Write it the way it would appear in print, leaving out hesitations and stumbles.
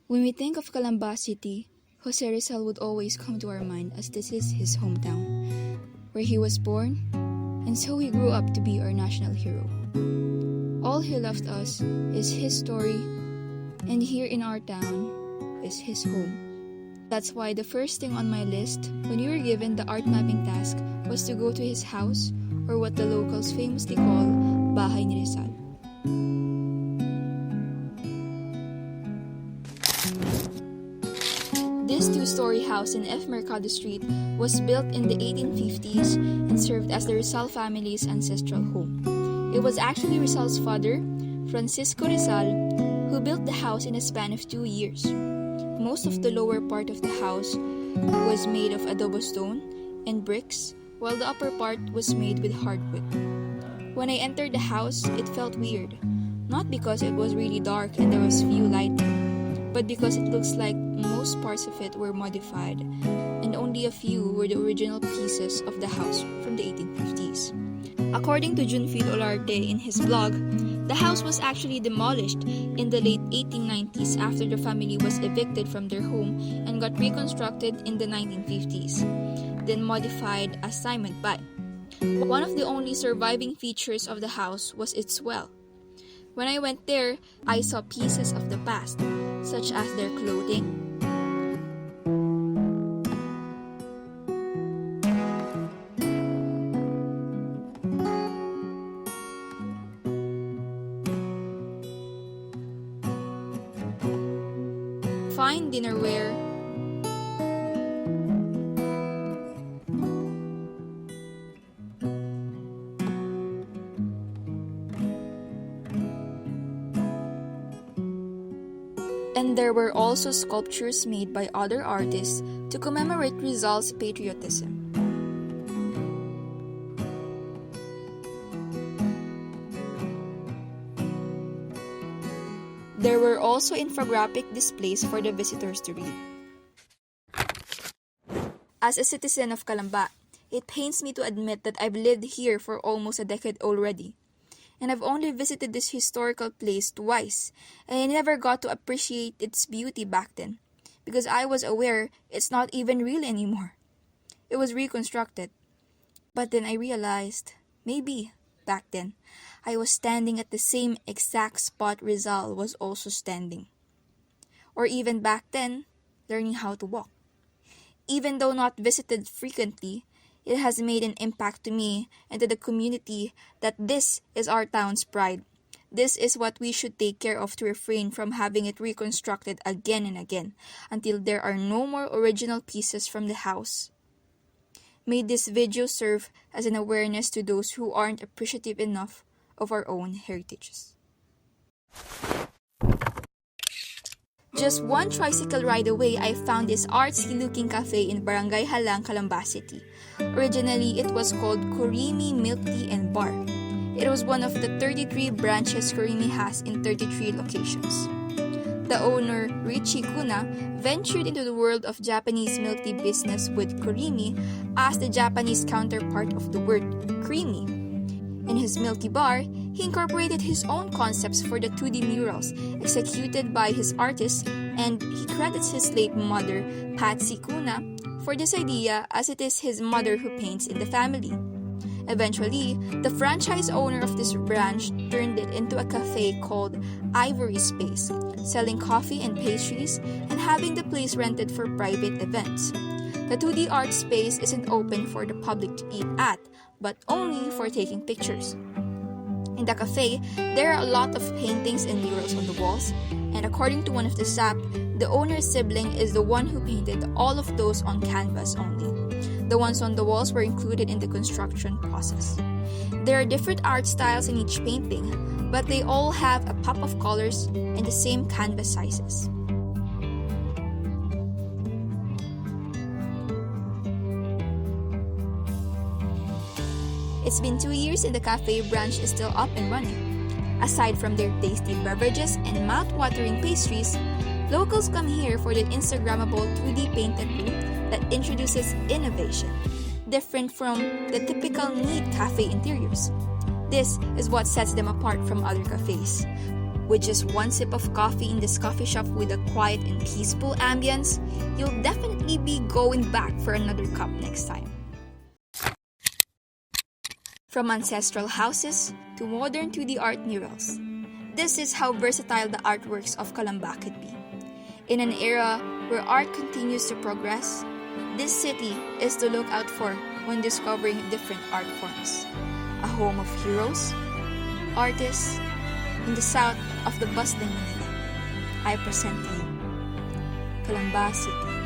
When we think of Calamba City, Jose Rizal would always come to our mind as this is his hometown, where he was born, and so he grew up to be our national hero. All he left us is his story, and here in our town is his home. That's why the first thing on my list when we were given the art mapping task was to go to his house, or what the locals famously call Bahay ni Rizal. This two-story house in F. Mercado Street was built in the 1850s and served as the Rizal family's ancestral home. It was actually Rizal's father, Francisco Rizal, who built the house in a span of 2 years. Most of the lower part of the house was made of adobo stone and bricks, while the upper part was made with hardwood. When I entered the house, it felt weird, not because it was really dark and there was few lighting, but because it looks like most parts of it were modified, and only a few were the original pieces of the house from the 1850s. According to Junfil Olarte in his blog, the house was actually demolished in the late 1890s after the family was evicted from their home and got reconstructed in the 1950s, then modified as time went by. One of the only surviving features of the house was its well. When I went there, I saw pieces of the past, such as their clothing, fine dinnerware, and there were also sculptures made by other artists to commemorate Rizal's patriotism. There were also infographic displays for the visitors to read. As a citizen of Calamba, it pains me to admit that I've lived here for almost a decade already, and I've only visited this historical place twice, and I never got to appreciate its beauty back then, because I was aware it's not even real anymore. It was reconstructed. But then I realized, maybe, back then, I was standing at the same exact spot Rizal was also standing. Or even back then, learning how to walk. Even though not visited frequently, it has made an impact to me and to the community that this is our town's pride. This is what we should take care of to refrain from having it reconstructed again and again until there are no more original pieces from the house. May this video serve as an awareness to those who aren't appreciative enough of our own heritages. Just one tricycle ride away, I found this artsy-looking cafe in Barangay Halang, Calamba City. Originally, it was called Kurimi Milk Tea and Bar. It was one of the 33 branches Kurimi has in 33 locations. The owner, Richie Kuna, ventured into the world of Japanese milk tea business with Kurimi as the Japanese counterpart of the word creamy. In his Milky Bar, he incorporated his own concepts for the 2D murals executed by his artists, and he credits his late mother, Patsy Kuna, for this idea as it is his mother who paints in the family. Eventually, the franchise owner of this branch turned it into a cafe called Ivory Space, selling coffee and pastries and having the place rented for private events. The 2D art space isn't open for the public to eat at, but only for taking pictures. In the cafe, there are a lot of paintings and murals on the walls, and according to one of the staff, the owner's sibling is the one who painted all of those on canvas only. The ones on the walls were included in the construction process. There are different art styles in each painting, but they all have a pop of colors and the same canvas sizes. It's been 2 years and the cafe branch is still up and running. Aside from their tasty beverages and mouth-watering pastries, locals come here for the Instagrammable 2D painted room that introduces innovation, different from the typical neat cafe interiors. This is what sets them apart from other cafes. With just one sip of coffee in this coffee shop with a quiet and peaceful ambience, you'll definitely be going back for another cup next time. From ancestral houses to modern 2D art murals, this is how versatile the artworks of Calamba could be. In an era where art continues to progress, this city is to look out for when discovering different art forms. A home of heroes, artists, in the south of the bustling Manila. I present to you Calamba City.